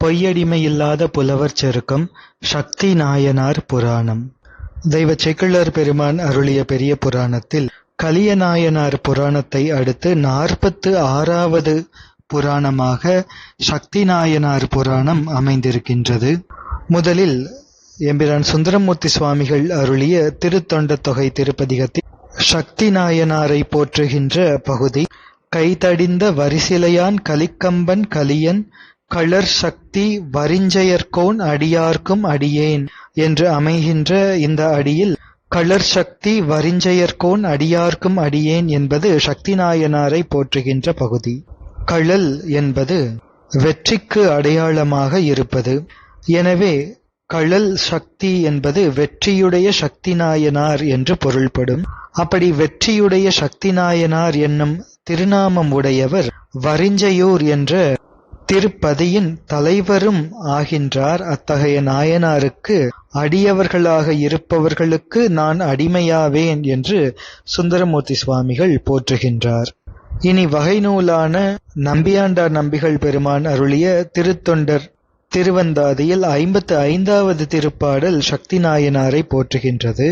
பொய்யடிமையில்லாத புலவர் சருக்கம் சக்தி நாயனார் புராணம். தெய்வ செக்கிழார் பெருமான் அருளிய பெரிய புராணத்தில் கலியநாயனார் புராணத்தை அடுத்து 46வது புராணமாக சக்தி நாயனார் புராணம் அமைந்திருக்கின்றது. முதலில் எம்பிரான் சுந்தரமூர்த்தி சுவாமிகள் அருளிய திருத்தொண்ட தொகை திருப்பதிகத்தில் சக்தி நாயனாரை போற்றுகின்ற பகுதி. கைதடிந்த வரிசிலையான் கலிக்கம்பன் கலியன் களர் சக்தி வரிஞ்சயர்கோன் அடியார்க்கும் அடியேன் என்று அமைகின்ற இந்த அடியில் களர் சக்தி வரிஞ்சயர்கோன் அடியார்க்கும் அடியேன் என்பது சக்தி நாயனாரை போற்றுகின்ற பகுதி. களல் என்பது வெற்றிக்கு அடையாளமாக இருப்பது. எனவே களல் சக்தி என்பது வெற்றியுடைய சக்தி நாயனார் என்று பொருள்படும். அப்படி வெற்றியுடைய சக்தி நாயனார் என்னும் திருநாமம் உடையவர் வரிஞ்சையூர் என்ற திருப்பதியின் தலைவரும் ஆகின்றார். அத்தகைய நாயனாருக்கு அடியவர்களாக இருப்பவர்களுக்கு நான் அடிமையாவேன் என்று சுந்தரமூர்த்தி சுவாமிகள் போற்றுகின்றார். இனி வகை நூலான நம்பியாண்டார் நம்பிகள் பெருமான் அருளிய திருத்தொண்டர் திருவந்தாதியில் 55வது திருப்பாடல் சக்தி நாயனாரை போற்றுகின்றது.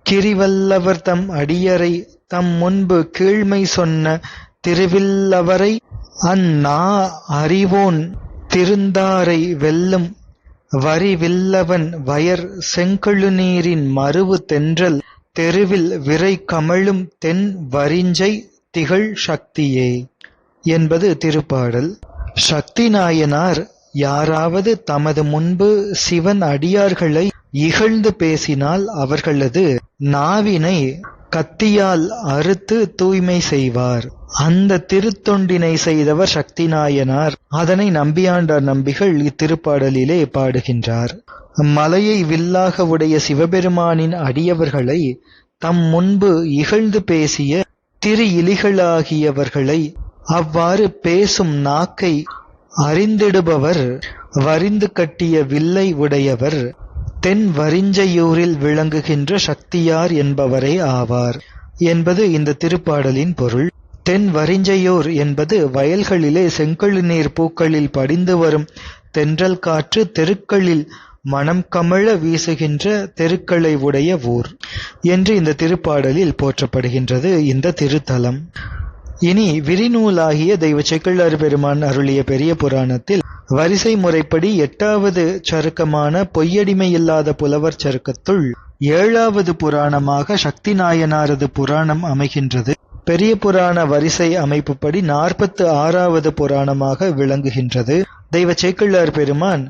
கிரிவல்லவர் தம் அடியரை தம் முன்பு கீழ்மை சொன்ன திருவில்லவரை அந்நா அறிவோன் திருந்தாரை வெல்லும் வரிவில்லவன் வயர் செங்கழுநீரின் மருவு தென்றல் தெருவில் விரை கமழும் தென் வரிஞ்சை திகழ் சக்தியே என்பது திருப்பாடல். சக்தி நாயனார் யாராவது தமது முன்பு சிவன் அடியார்களை இகழ்ந்து பேசினால் அவர்களது நாவினை கத்தியால் அறுத்து தூய்மை செய்வார். அந்த திருத்தொண்டினை செய்தவர் சக்தி நாயனார். அதனை நம்பியாண்டார் நம்பிகள் இத்திருப்பாடலிலே பாடுகின்றார். மலையை வில்லாக உடைய சிவபெருமானின் அடியவர்களை தம் முன்பு இகழ்ந்து பேசிய திரு இலிகளாகியவர்களை அவ்வாறு பேசும் நாக்கை அறிந்திடுபவர் வரிந்து கட்டிய வில்லை உடையவர் தென் வரிஞ்சையூரில் விளங்குகின்ற சக்தியார் என்பவரே ஆவார் என்பது இந்த திருப்பாடலின் பொருள். தென் வரிஞ்சையூர் என்பது வயல்களிலே செங்கழுநீர் பூக்களில் படிந்து வரும் தென்றல் காற்று தெருக்களில் மனம் கமழ வீசுகின்ற தெருக்களை உடைய ஊர் என்று இந்த திருப்பாடலில் போற்றப்படுகின்றது இந்த திருத்தலம். இனி விரிநூலாகிய தெய்வ செக்கிழார் பெருமான் அருளிய பெரிய புராணத்தில் வரிசை முறைப்படி 8வது சருக்கமான பொய்யடிமையில்லாத புலவர் சருக்கத்துள் 7வது புராணமாக சக்தி நாயனாரது புராணம் அமைகின்றது. பெரிய புராண வரிசை அமைப்புப்படி 46வது புராணமாக விளங்குகின்றது. தெய்வ செக்கிழார் பெருமான்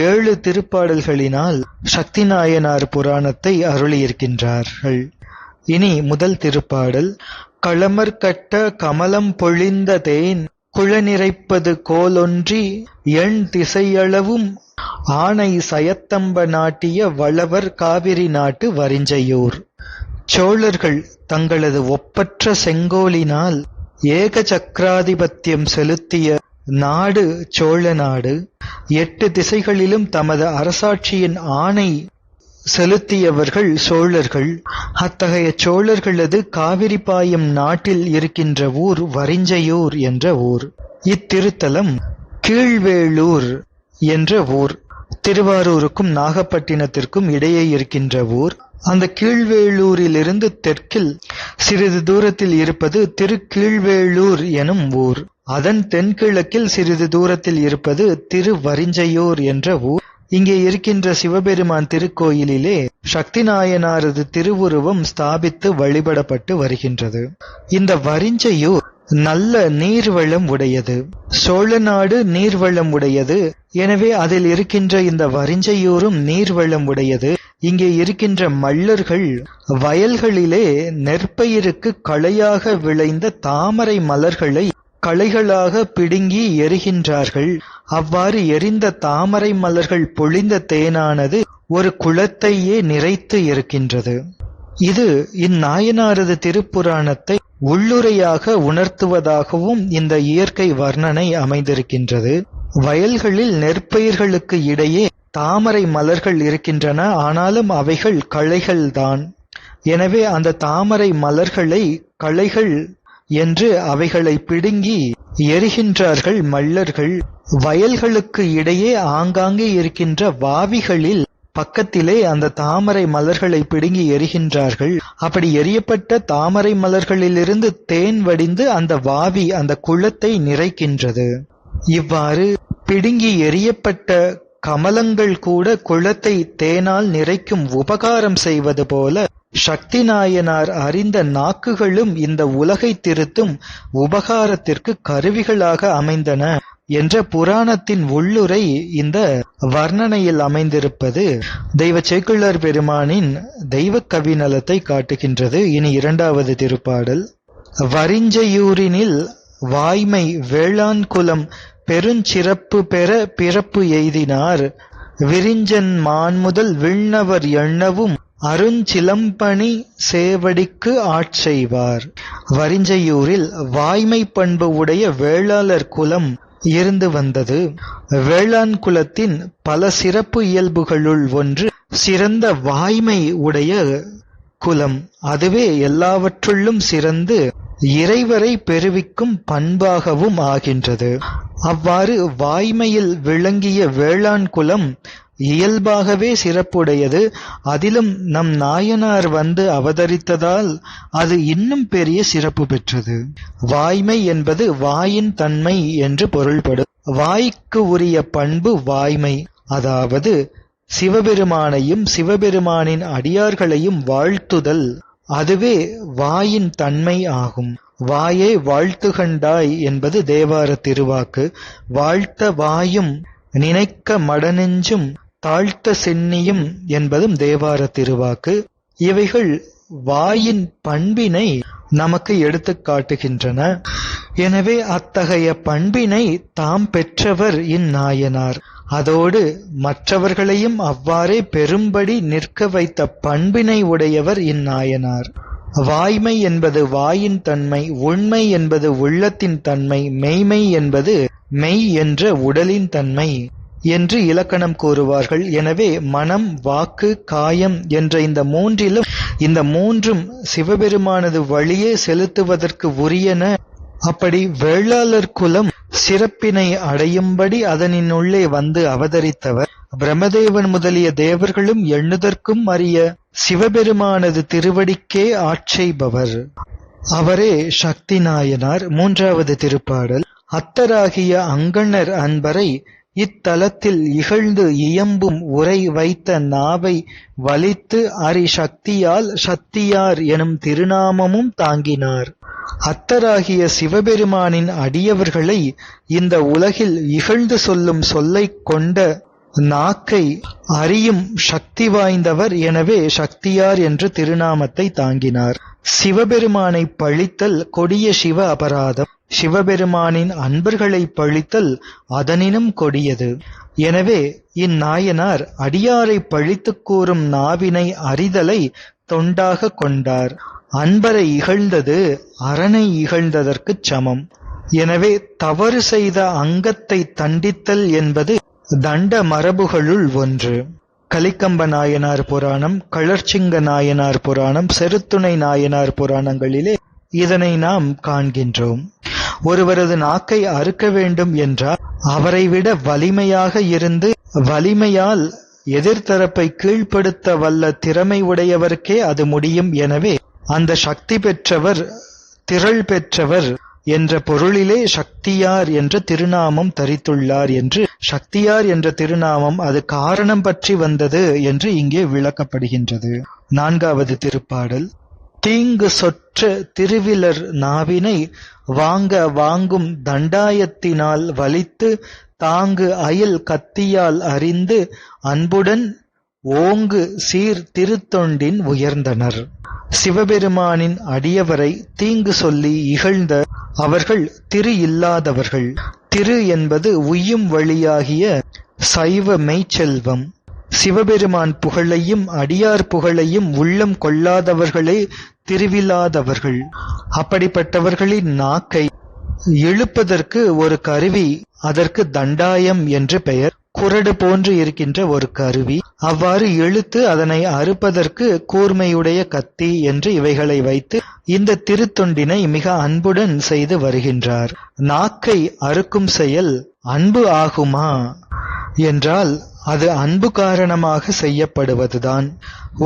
7 திருப்பாடல்களினால் சக்தி நாயனார் புராணத்தை அருளியிருக்கின்றார்கள். இனி முதல் திருப்பாடல். களமர்கட்ட கமலம் பொழிந்த தேன் குளநிறைப்பது கோலொன்றி எண் திசையளவும் ஆனை சயத்தம்ப நாட்டிய வளவர் காவிரி நாட்டு வரிஞ்சையூர். சோழர்கள் தங்களது ஒப்பற்ற செங்கோலினால் ஏக சக்கராதிபத்தியம் செலுத்திய நாடு சோழ நாடு. 8 திசைகளிலும் தமது அரசாட்சியின் ஆணை செலுத்தியவர்கள் சோழர்கள். அத்தகைய சோழர்களது காவிரி பாயும் நாட்டில் இருக்கின்ற ஊர் வரிஞ்சையூர் என்ற ஊர். இத்திருத்தலம் கீழ்வேளூர் என்ற ஊர். திருவாரூருக்கும் நாகப்பட்டினத்திற்கும் இடையே இருக்கின்ற ஊர். அந்த கீழ்வேளூரிலிருந்து தெற்கில் சிறிது தூரத்தில் இருப்பது திருக்கீழ்வேளூர் எனும் ஊர். அதன் தென்கிழக்கில் சிறிது தூரத்தில் இருப்பது திருவரிஞ்சையூர் என்ற ஊர். இங்கே இருக்கின்ற சிவபெருமான் திருக்கோயிலிலே சக்தி நாயனாரது திருவுருவம் ஸ்தாபித்து வழிபடப்பட்டு வருகின்றது. இந்த வரிஞ்சையூர் நல்ல நீர்வளம் உடையது. சோழ நாடு நீர்வளம் உடையது. எனவே அதில் இருக்கின்ற இந்த வரிஞ்சையூரும் நீர்வளம் உடையது. இங்கே இருக்கின்ற மல்லர்கள் வயல்களிலே நெற்பயிருக்கு களையாக விளைந்த தாமரை மலர்களை களைகளாக பிடுங்கி எரிகின்றார்கள். அவ்வாறு எரிந்த தாமரை மலர்கள் பொழிந்த தேனானது ஒரு குளத்தையே நிறைத்து இருக்கின்றது. இது இந்நாயனாரது திருப்புராணத்தை உள்ளுரையாக உணர்த்துவதாகவும் இந்த இயற்கை வர்ணனை அமைந்திருக்கின்றது. வயல்களில் நெற்பயிர்களுக்கு இடையே தாமரை மலர்கள் இருக்கின்றன. ஆனாலும் அவைகள் களைகள்தான். எனவே அந்த தாமரை மலர்களை களைகள் என்று அவைகளை பிடுங்கி எரிகின்றார்கள் மல்லர்கள். வயல்களுக்கு இடையே ஆங்காங்கே இருக்கின்ற வாவிகளில் பக்கத்திலே அந்த தாமரை மலர்களை பிடுங்கி எரிகின்றார்கள். அப்படி எரியப்பட்ட தாமரை மலர்களிலிருந்து தேன் வடிந்து அந்த வாவி, அந்த குளத்தை நிறைக்கின்றது. இவ்வாறு பிடுங்கி எரியப்பட்ட கமலங்கள் கூட குளத்தை தேனால் நிறைக்கும் உபகாரம் செய்வது போல சக்தி நாயனார் அறிந்த நாக்குகளும் இந்த உலகை திருத்தும் உபகாரத்திற்கு கருவிகளாக அமைந்தன என்ற புராணத்தின் உள்ளுரை இந்த வர்ணனையில் அமைந்திருப்பது தெய்வ சேக்கிழார் பெருமானின் தெய்வ கவிநலத்தை காட்டுகின்றது. இனி இரண்டாவது திருப்பாடல். வரிஞ்சையூரினில் வாய்மை வேளாண் குலம் பெருஞ்சிறப்பு பெற பிறப்பு எய்தினார். விரிஞ்சன் மான்முதல் விண்ணவர் எண்ணவும் அருஞ்சிலம்பணி சேவடிக்கு ஆட்செய்வார். வரிஞ்சையூரில் வாய்மை பண்பு உடைய வேளாளர் குலம் இருந்து வந்தது. வேளாண் குலத்தின் பல சிறப்பு இயல்புகளுள் ஒன்று சிறந்த வாய்மை உடைய குலம். அதுவே எல்லாவற்றுள்ளும் சிறந்து இறைவரை பெறுவிக்கும் பண்பாகவும் ஆகின்றது. அவ்வாறு வாய்மையில் விளங்கிய வேளாண் குலம் இயல்பாகவே சிறப்புடையது. அதிலும் நம் நாயனார் வந்து அவதரித்ததால் அது இன்னும் பெரிய சிறப்பு பெற்றது. வாய்மை என்பது வாயின் தன்மை என்று பொருள்படும். வாய்க்கு உரிய பண்பு வாய்மை, அதாவது சிவபெருமானையும் சிவபெருமானின் அடியார்களையும் வாழ்த்துதல். அதுவே வாயின் தன்மை ஆகும். வாயே வாழ்த்துகண்டாய் என்பது தேவார திருவாக்கு. வாழ்த்த வாயும் நினைக்க மடநெஞ்சும் தாழ்த்த சென்னியும் என்பதும் தேவார திருவாக்கு. இவைகள் வாயின் பண்பினை நமக்கு எடுத்துக் காட்டுகின்றன. எனவே அத்தகைய பண்பினை தாம் பெற்றவர் இந்நாயனார். அதோடு மற்றவர்களையும் அவ்வாறே பெரும்படி நிற்க வைத்த பண்பினை உடையவர் இந்நாயனார். வாய்மை என்பது வாயின் தன்மை, உண்மை என்பது உள்ளத்தின் தன்மை, மெய்மை என்பது மெய் என்ற உடலின் தன்மை என்று இலக்கணம் கூறுவார்கள். எனவே மனம், வாக்கு, காயம் என்ற இந்த மூன்றும் சிவபெருமானது வழியே செலுத்துவதற்கு உரியன. அப்படி வேளாளர் குலம் சிறப்பினை அடையும்படி அதனினுள்ளே வந்து அவதரித்தவர் பிரம்மதேவன் முதலிய தேவர்களும் எண்ணுதற்கும் அறிய சிவபெருமானது திருவடிக்கே ஆட்செய்பவர். அவரே சக்தி நாயனார். மூன்றாவது திருப்பாடல். அத்தராகிய அங்கணர் அன்பரை இத்தலத்தில் இகழ்ந்து இயம்பும் உரை வைத்த நாவை வலித்து அரி சக்தியால் சத்தியார் எனும் திருநாமமும் தாங்கினார். அத்தராகிய சிவபெருமானின் அடியவர்களை இந்த உலகில் இகழ்ந்து சொல்லும் சொல்லைக் கொண்ட நாக்கை அறியும் சக்தி வாய்ந்தவர். எனவே சக்தியார் என்று திருநாமத்தை தாங்கினார். சிவபெருமானை பழித்தல் கொடிய சிவ அபராதம். சிவபெருமானின் அன்பர்களை பழித்தல் அதனினும் கொடியது. எனவே இந்நாயனார் அடியாரை பழித்துக் கூறும் நாவினை அறிதலை தொண்டாக கொண்டார். அன்பரை இகழ்ந்தது அரணை இகழ்ந்ததற்குச் சமம். எனவே தவறு செய்த அங்கத்தை தண்டித்தல் என்பது தண்ட மரபுகளுள் ஒன்று. கலிக்கம்ப நாயனார் புராணம், கழற்சிங்க நாயனார் புராணம், செருத்துணை நாயனார் புராணங்களிலே இதனை நாம் காண்கின்றோம். ஒருவரது நாக்கை அறுக்க வேண்டும் என்றால் அவரை விட வலிமையாக இருந்து வலிமையால் எதிர்த்தரப்பை கீழ்ப்படுத்த வல்ல திறமை உடையவருக்கே அது முடியும். எனவே அந்த சக்தி பெற்றவர், திரள் பெற்றவர் என்ற பொருளிலே சக்தியார் என்ற திருநாமம் தரித்துள்ளார் என்று, சக்தியார் என்ற திருநாமம் அது காரணம் பற்றி வந்தது என்று இங்கே விளக்கப்படுகின்றது. நான்காவது திருப்பாடல். தீங்கு சொற்ற திருவிலர் நாவினை வாங்கும் தண்டாயத்தினால் வலித்து தாங்கு அயல் கத்தியால் அறிந்து அன்புடன் ஓங்கு சீர் திருத்தொண்டின் உயர்ந்தனர். சிவபெருமானின் அடியவரை தீங்கு சொல்லி இகழ்ந்த அவர்கள் திரு இல்லாதவர்கள். திரு என்பது உய்யும் வழியாகிய சைவ மெய்ச்செல்வம். சிவபெருமான் புகழையும் அடியார் புகழையும் உள்ளம் கொள்ளாதவர்களே திருவில்லாதவர்கள். அப்படிப்பட்டவர்களின் நாக்கை இழுப்பதற்கு ஒரு கருவி, அதற்கு தண்டாயம் என்று பெயர். குரடு போன்று இருக்கின்ற ஒரு கருவி. அவ்வாறு இழுத்து அதனை அறுப்பதற்கு கூர்மையுடைய கத்தி என்று இவைகளை வைத்து இந்த திருத்தொண்டினை மிக அன்புடன் செய்து வருகின்றார். நாக்கை அறுக்கும் செயல் அன்பு ஆகுமா என்றால் அது அன்பு காரணமாக செய்யப்படுவதுதான்.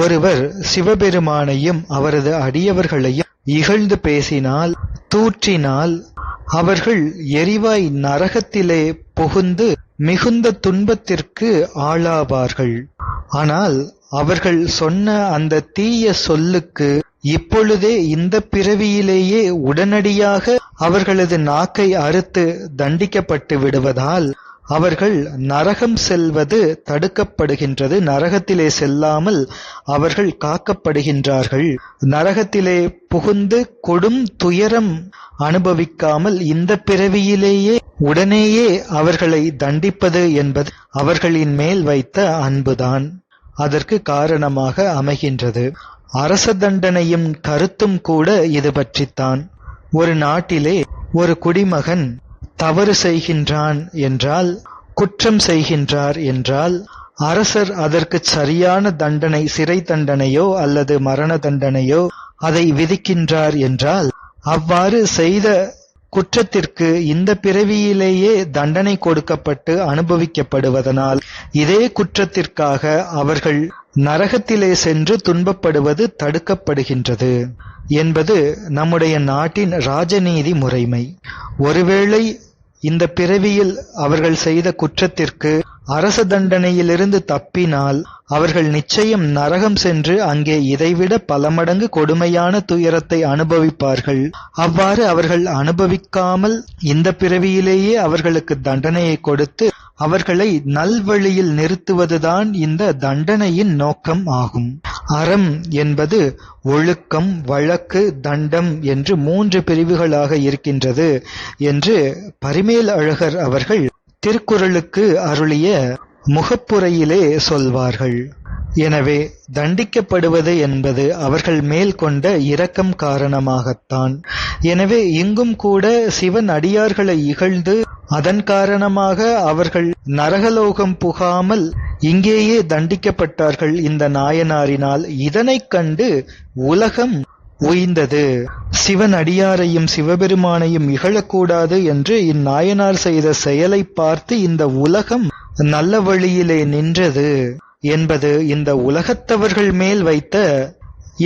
ஒருவர் சிவபெருமானையும் அவரது அடியவர்களையும் இகழ்ந்து பேசினால், தூற்றினால், அவர்கள் எரிவாய் நரகத்திலே புகுந்து மிகுந்த துன்பத்திற்கு ஆளாவார்கள். ஆனால் அவர்கள் சொன்ன அந்த தீய சொல்லுக்கு இப்பொழுதே இந்த பிறவியிலேயே உடனடியாக அவர்களது நாக்கை அறுத்து தண்டிக்கப்பட்டு விடுவதால் அவர்கள் நரகம் செல்வது தடுக்கப்படுகின்றது. நரகத்திலே செல்லாமல் அவர்கள் காக்கப்படுகின்றார்கள். நரகத்திலே புகுந்து கொடும் துயரம் அனுபவிக்காமல் இந்த பிறவியிலேயே உடனேயே அவர்களை தண்டிப்பது என்பது அவர்களின் மேல் வைத்த அன்புதான் அதற்கு காரணமாக அமைகின்றது. அரச தண்டனையும் கருத்தும் கூட இது பற்றித்தான். ஒரு நாட்டிலே ஒரு குடிமகன் தவறு செய்கின்றான் என்றால், குற்றம் செய்கின்றார் என்றால், அரசர் அதற்கு சரியான தண்டனை, சிறை தண்டனையோ அல்லது மரண தண்டனையோ அதை விதிக்கின்றார் என்றால், அவ்வாறு செய்த குற்றத்திற்கு இந்த பிறவியிலேயே தண்டனை கொடுக்கப்பட்டு அனுபவிக்கப்படுவதனால் இதே குற்றத்திற்காக அவர்கள் நரகத்திலே சென்று துன்பப்படுவது தடுக்கப்படுகின்றது என்பது நம்முடைய நாட்டின் ராஜநீதி முறைமை. ஒருவேளை இந்த பிறவியில் அவர்கள் செய்த குற்றத்திற்கு அரச தண்டனையிலிருந்து தப்பினால் அவர்கள் நிச்சயம் நரகம் சென்று அங்கே இதைவிட பல மடங்கு கொடுமையான துயரத்தை அனுபவிப்பார்கள். அவ்வாறு அவர்கள் அனுபவிக்காமல் இந்த பிறவியிலேயே அவர்களுக்கு தண்டனையை கொடுத்து அவர்களை நல்வழியில் நிறுத்துவதுதான் இந்த தண்டனையின் நோக்கம் ஆகும். அறம் என்பது ஒழுக்கம், வழக்கு, தண்டம் என்று 3 பிரிவுகளாக இருக்கின்றது என்று பரிமேல் அழகர் அவர்கள் திருக்குறளுக்கு அருளிய முகப்புரையிலே சொல்வார்கள். எனவே தண்டிக்கப்படுவது என்பது அவர்கள் மேல் கொண்ட இரக்கம் காரணமாகத்தான். எனவே இங்கும் கூட சிவன் அடியார்களை இகழ்ந்து அதன் காரணமாக அவர்கள் நரகலோகம் புகாமல் இங்கேயே தண்டிக்கப்பட்டார்கள் இந்த நாயனாரினால். இதனைக் கண்டு உலகம் உய்ந்தது. சிவன் அடியாரையும் சிவபெருமானையும் இகழக்கூடாது என்று இந்நாயனார் செய்த செயலை பார்த்து இந்த உலகம் நல்ல வழியிலே நின்றது என்பது இந்த உலகத்தவர்கள் மேல் வைத்த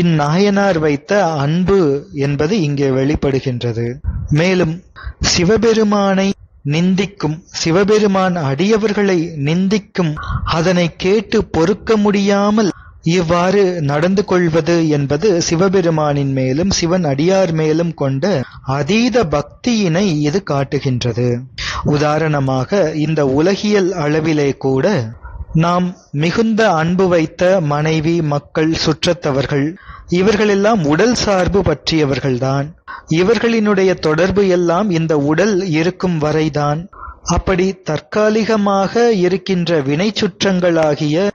இந்நாயனார் வைத்த அன்பு என்பது இங்கே வெளிப்படுகின்றது. மேலும் சிவபெருமானை நிந்திக்கும், சிவபெருமான் அடியவர்களை நிந்திக்கும், அதனை கேட்டு பொறுக்க முடியாமல் இவ்வாறு நடந்து கொள்வது என்பது சிவபெருமானின் மேலும் சிவன் அடியார் மேலும் கொண்ட அதீத பக்தியினை இது காட்டுகின்றது. உதாரணமாக இந்த உலகியல் அளவிலே கூட நாம் மிகுந்த அன்பு வைத்த மனைவி, மக்கள், சுற்றத்தவர்கள் இவர்களெல்லாம் உடல் சார்பு பற்றியவர்கள்தான். இவர்களினுடைய தொடர்பு எல்லாம் இந்த உடல் இருக்கும் வரைதான். அப்படி தற்காலிகமாக இருக்கின்ற வினை சுற்றங்களாகிய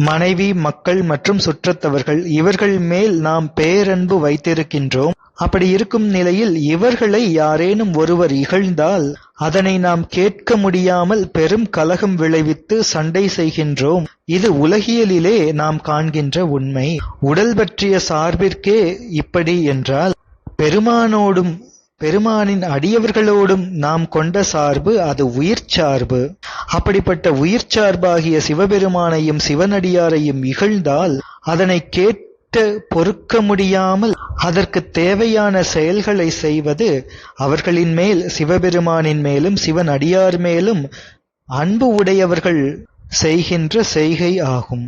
மனைவி, மக்கள் மற்றும் சுற்றத்தவர்கள் இவர்கள் மேல் நாம் பேரன்பு வைத்திருக்கின்றோம். அப்படி இருக்கும் நிலையில் இவர்களை யாரேனும் ஒருவர் இகழ்ந்தால் அதனை நாம் கேட்க முடியாமல் பெரும் கலகம் விளைவித்து சண்டை செய்கின்றோம். இது உலகியலிலே நாம் காண்கின்ற உண்மை. உடல் பற்றிய சார்பிற்கே இப்படி என்றால் பெருமானோடும் பெருமானின் அடியவர்களோடும் நாம் கொண்ட சார்பு அது உயிர் சார்பு. அப்படிப்பட்ட உயிர் சார்பாகிய சிவபெருமானையும் சிவனடியாரையும் இகழ்ந்தால் அதனை கேட்டு பொறுக்க முடியாமல் அதற்கு தேவையான செயல்களை செய்வது அவர்களின் மேல், சிவபெருமானின் மேலும் சிவன் அடியார் மேலும் அன்பு உடையவர்கள் செய்கின்ற செய்கை ஆகும்.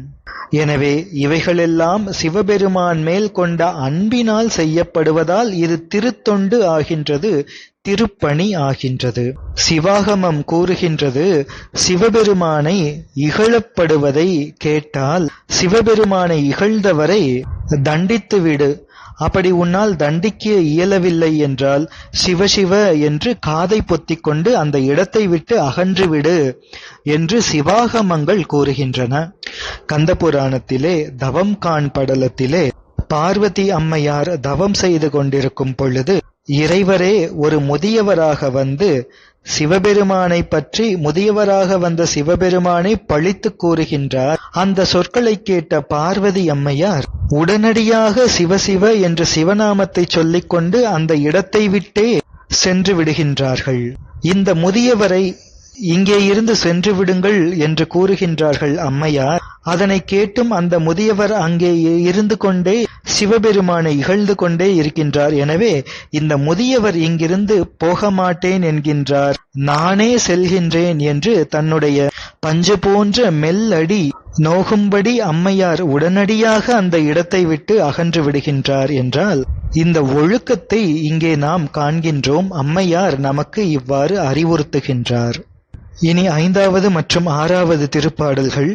எனவே இவைகளெல்லாம் சிவபெருமான் மேல் கொண்ட அன்பினால் செய்யப்படுவதால் இது திருத்தொண்டு ஆகின்றது, திருப்பணி ஆகின்றது. சிவாகமம் கூறுகின்றது, சிவபெருமானை இகழப்படுவதை கேட்டால் சிவபெருமானை இகழ்ந்தவரை தண்டித்துவிடு. அப்படி உன்னால் தண்டிக்க இயலவில்லை என்றால் சிவசிவ என்று காதை பொத்திக் கொண்டு அந்த இடத்தை விட்டு அகன்றுவிடு என்று சிவாகமங்கள் கூறுகின்றன. கந்தபுராணத்திலே தவம் காண் படலத்திலே பார்வதி அம்மையார் தவம் செய்து கொண்டிருக்கும் பொழுது இறைவரே ஒரு முதியவராக வந்து சிவபெருமானை பற்றி, முதியவராக வந்த சிவபெருமானை பழித்து கூறுகின்றார். அந்த சொற்களை கேட்ட பார்வதி அம்மையார் உடனடியாக சிவசிவ என்று சிவநாமத்தை சொல்லிக்கொண்டு அந்த இடத்தை விட்டே சென்று விடுகின்றார்கள். இந்த முதியவரை இங்கே இருந்து சென்று விடுங்கள் என்று கூறுகின்றார்கள் அம்மையார். அதனை கேட்டும் அந்த முதியவர் அங்கே இருந்து கொண்டே சிவபெருமானை இகழ்ந்து கொண்டே இருக்கின்றார். எனவே இந்த முதியவர் இங்கிருந்து போக மாட்டேன் என்கின்றார். நானே செல்கின்றேன் என்று தன்னுடைய பஞ்சு போன்ற மெல்லடி நோகும்படி அம்மையார் உடனடியாக அந்த இடத்தை விட்டு அகன்று விடுகின்றார் என்றால் இந்த ஒழுக்கத்தை இங்கே நாம் காண்கின்றோம். அம்மையார் நமக்கு இவ்வாறு அறிவுறுத்துகின்றார். இனி 5வது மற்றும் 6வது திருப்பாடல்கள்.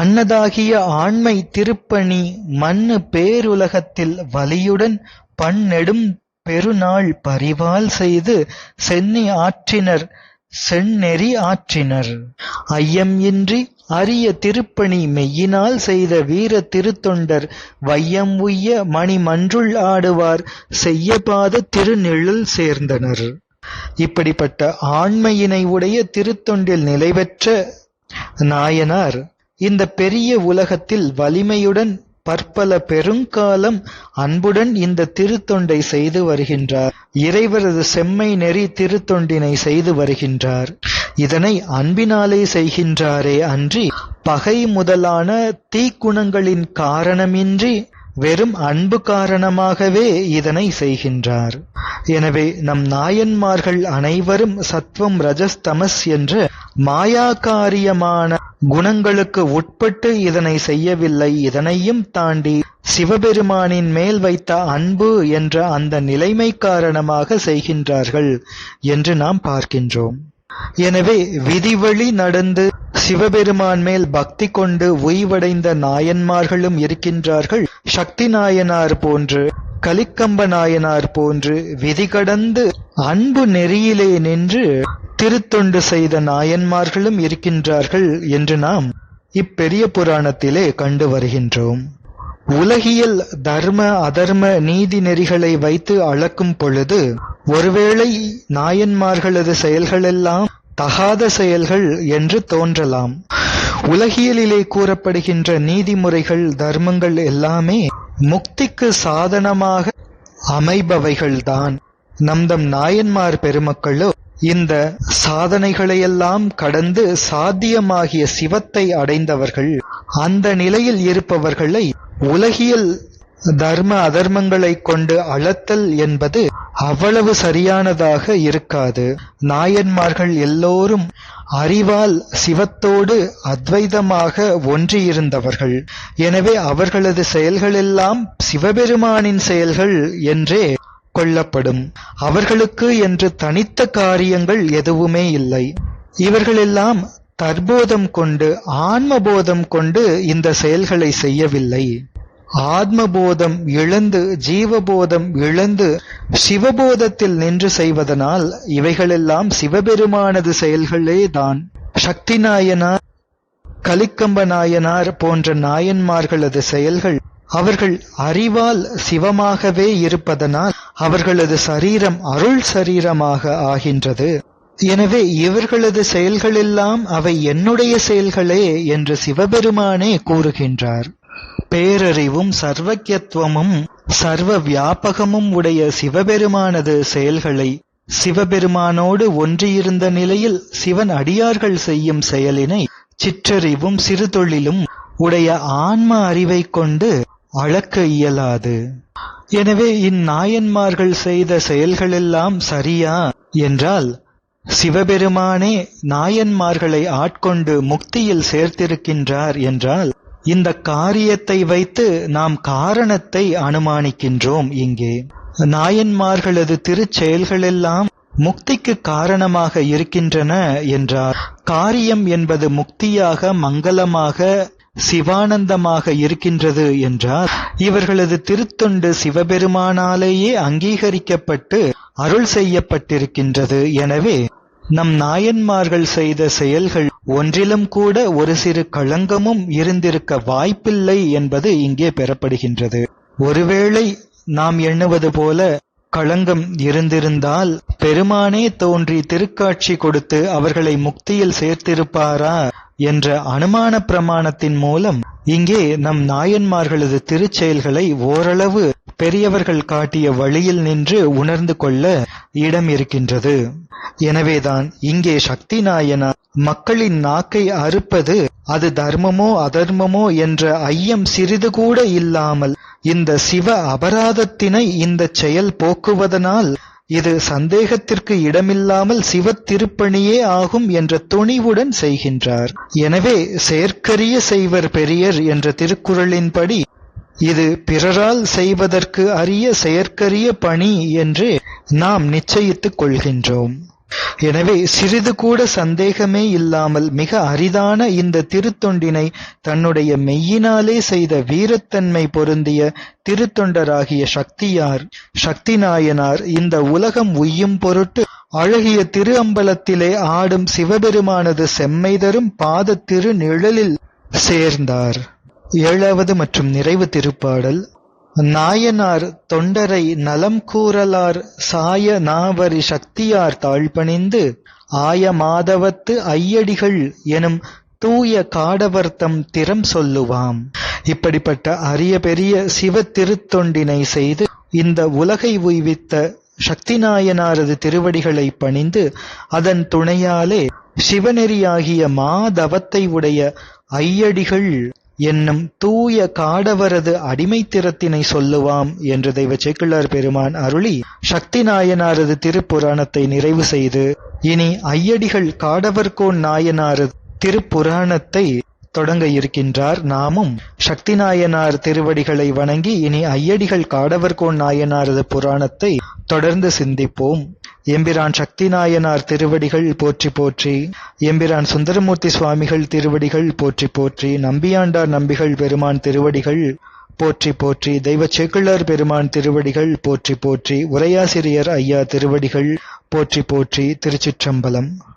அன்னதாகிய ஆண்மை திருப்பணி மண்ணு பேருலகத்தில் வலியுடன் பன்னெடும் பெருநாள் பரிவால் செய்து சென்னி ஆற்றினர் செந்நெறி ஆற்றினர். ஐயம் இன்றி அரிய திருப்பணி மெய்யினால் செய்த வீர திருத்தொண்டர் வையம் உய்ய மணிமன்றுள் ஆடுவார் செய்யபாத திருநிழல் சேர்ந்தனர். இப்படிப்பட்ட ஆண்மையினை உடைய திருத்தொண்டில் நிலைபெற்ற நாயனார் இந்த பெரிய உலகத்தில் வலிமையுடன் பற்பல பெருங்காலம் அன்புடன் இந்த திருத்தொண்டை செய்து வருகின்றார். இறைவரது செம்மை நெறி திருத்தொண்டினை செய்து வருகின்றார். இதனை அன்பினாலே செய்கின்றாரே அன்றி பகை முதலான தீக்குணங்களின் காரணமின்றி வெறும் அன்பு காரணமாகவே இதனை செய்கின்றார். எனவே நம் நாயன்மார்கள் அனைவரும் சத்வம் ரஜஸ் தமஸ் என்ற மாயாகாரியமான குணங்களுக்கு உட்பட்டு இதனை செய்யவில்லை. இதனையும் தாண்டி சிவபெருமானின் மேல் வைத்த அன்பு என்ற அந்த நிலைமை காரணமாக செய்கின்றார்கள் என்று நாம் பார்க்கின்றோம். எனவே விதிவழி நடந்து சிவபெருமான் மேல் பக்தி கொண்டு உய்வடைந்த நாயன்மார்களும் இருக்கின்றார்கள். சக்தி நாயனார் போன்று கலிக்கம்ப நாயனார் போன்று விதி கடந்து அன்பு நெறியிலே நின்று திருத்தொண்டு செய்த நாயன்மார்களும் இருக்கின்றார்கள் என்று நாம் இப்பெரிய புராணத்திலே கண்டு வருகின்றோம். உலகியல் தர்ம அதர்ம நீதி நெறிகளை வைத்து அளக்கும் பொழுது ஒருவேளை நாயன்மார்களது செயல்களெல்லாம் தகாத செயல்கள் என்று தோன்றலாம். உலகியலிலே கூறப்படுகின்ற நீதிமுறைகள் தர்மங்கள் எல்லாமே முக்திக்கு சாதனமாக அமைபவைகள்தான். நம் நாயன்மார் பெருமக்களோ இந்த சாதனைகளையெல்லாம் கடந்து சாத்தியமாகிய சிவத்தை அடைந்தவர்கள். அந்த நிலையில் இருப்பவர்களை உலகியல் தர்ம அதர்மங்களை கொண்டு அளத்தல் என்பது அவ்வளவு சரியானதாக இருக்காது. நாயன்மார்கள் எல்லோரும் அறிவால் சிவத்தோடு அத்வைதமாக ஒன்றியிருந்தவர்கள். எனவே அவர்களது செயல்களெல்லாம் சிவபெருமானின் செயல்கள் என்றே கொள்ளப்படும். அவர்களுக்கு என்று தனித்த காரியங்கள் எதுவுமே இல்லை. இவர்களெல்லாம் தற்போதம் கொண்டு ஆன்மபோதம் கொண்டு இந்த செயல்களை செய்யவில்லை. ஆத்மபோதம் இழந்து ஜீவபோதம் இழந்து சிவபோதத்தில் நின்று செய்வதனால் இவைகளெல்லாம் சிவபெருமானது செயல்களே தான். சக்தி நாயனார் கலிக்கம்ப நாயனார் போன்ற நாயன்மார்களது செயல்கள் அவர்கள் அறிவால் சிவமாகவே இருப்பதனால் அவர்களது சரீரம் அருள் சரீரமாக ஆகின்றது. எனவே இவர்களது செயல்களெல்லாம் அவை என்னுடைய செயல்களே என்று சிவபெருமானே கூறுகின்றார். பேரறிவும் சர்வக்யத்துவமும் சர்வ வியாபகமும் உடைய சிவபெருமானது செயல்களை சிவபெருமானோடு ஒன்றியிருந்த நிலையில் சிவன் அடியார்கள் செய்யும் செயலினை சிற்றறிவும் சிறுதொழிலும் உடைய ஆன்ம அறிவை கொண்டு அளக்க இயலாது. எனவே இந்நாயன்மார்கள் செய்த செயல்களெல்லாம் சரியா என்றால் சிவபெருமானே நாயன்மார்களை ஆட்கொண்டு முக்தியில் சேர்த்திருக்கின்றார் என்றால் இந்த காரியத்தை வைத்து நாம் காரணத்தை அனுமானிக்கின்றோம். இங்கே நாயன்மார்களது திருச்செயல்களெல்லாம் முக்திக்கு காரணமாக இருக்கின்றன என்றார். காரியம் என்பது முக்தியாக மங்களமாக சிவானந்தமாக இருக்கின்றது என்றார். இவர்களது திருத்தொண்டு சிவபெருமானாலேயே அங்கீகரிக்கப்பட்டு அருள் செய்யப்பட்டிருக்கின்றது. எனவே நம் நாயன்மார்கள் செய்த செயல்கள் ஒன்றிலும் கூட ஒரு சிறு களங்கமும் இருந்திருக்க வாய்ப்பில்லை என்பது இங்கே பெறப்படுகின்றது. ஒருவேளை நாம் எண்ணுவது போல களங்கம் இருந்திருந்தால் பெருமானே தோன்றி திருக்காட்சி கொடுத்து அவர்களை முக்தியில் சேர்த்திருப்பாரா என்ற அனுமான பிரமாணத்தின் மூலம் இங்கே நம் நாயன்மார்களது திருச்செயல்களை ஓரளவு பெரியவர்கள் காட்டிய வழியில் நின்று உணர்ந்து கொள்ள இடம் இருக்கின்றது. எனவேதான் இங்கே சக்தி நாயனார் மக்களின் நாக்கை அறுப்பது அது தர்மமோ அதர்மமோ என்ற ஐயம் சிறிது கூட இல்லாமல் இந்த சிவ அபராதத்தினை இந்த செயல் போக்குவதனால் இது சந்தேகத்திற்கு இடமில்லாமல் சிவத் திருப்பணியே ஆகும் என்ற துணிவுடன் செய்கின்றார். எனவே செயற்கரிய செய்வர் பெரியர் என்ற திருக்குறளின்படி இது பிறரால் செய்வதற்கு அரிய செயற்கரிய பணி என்று நாம் நிச்சயித்துக் கொள்கின்றோம். எனவே சிறிது கூட சந்தேகமே இல்லாமல் மிக அரிதான இந்த திருத்தொண்டினை தன்னுடைய மெய்யினாலே செய்த வீரத்தன்மை பொருந்திய திருத்தொண்டராகிய சக்தி நாயனார் இந்த உலகம் உய்யும் பொருட்டு அழகிய திரு அம்பலத்திலே ஆடும் சிவபெருமானது செம்மை தரும் பாத திரு நிழலில் சேர்ந்தார். 7வது மற்றும் நிறைவு திருப்பாடல். நாயனார் தொண்டரை நலம் கூறலார் சாய நாவரி சக்தியார் தாழ்பணிந்து ஆய மாதவத்து ஐயடிகள் எனும் தூய காடவர்த்தம் திறம் சொல்லுவாம். இப்படிப்பட்ட அரிய பெரிய சிவ திருத்தொண்டினை செய்து இந்த உலகை உய்வித்த சக்தி நாயனாரது திருவடிகளை பணிந்து அதன் துணையாலே சிவநெறியாகிய மாதவத்தை உடைய ஐயடிகள் என்னும் தூய காடவரது அடிமைத்திறத்தினை சொல்லுவாம் என்று தெய்வ சேக்கிழார் பெருமான் அருளி சக்தி நாயனாரது திருப்புராணத்தை நிறைவு செய்து இனி ஐயடிகள் காடவர்கோன் நாயனாரது திருப்புராணத்தை தொடங்க இருக்கின்றார். நாமும் சக்தி நாயனார் திருவடிகளை வணங்கி இனி ஐயடிகள் காடவர்கோன் நாயனாரது புராணத்தை தொடர்ந்து சிந்திப்போம். எம்பிரான் சக்தி நாயனார் திருவடிகள் போற்றி போற்றி. எம்பிரான் சுந்தரமூர்த்தி சுவாமிகள் திருவடிகள் போற்றி போற்றி. நம்பியாண்டார் நம்பிகள் பெருமான் திருவடிகள் போற்றி போற்றி. தெய்வ சேக்கிழார் பெருமான் திருவடிகள் போற்றி போற்றி. உரையாசிரியர் ஐயா திருவடிகள் போற்றி போற்றி. திருச்சிற்றம்பலம்.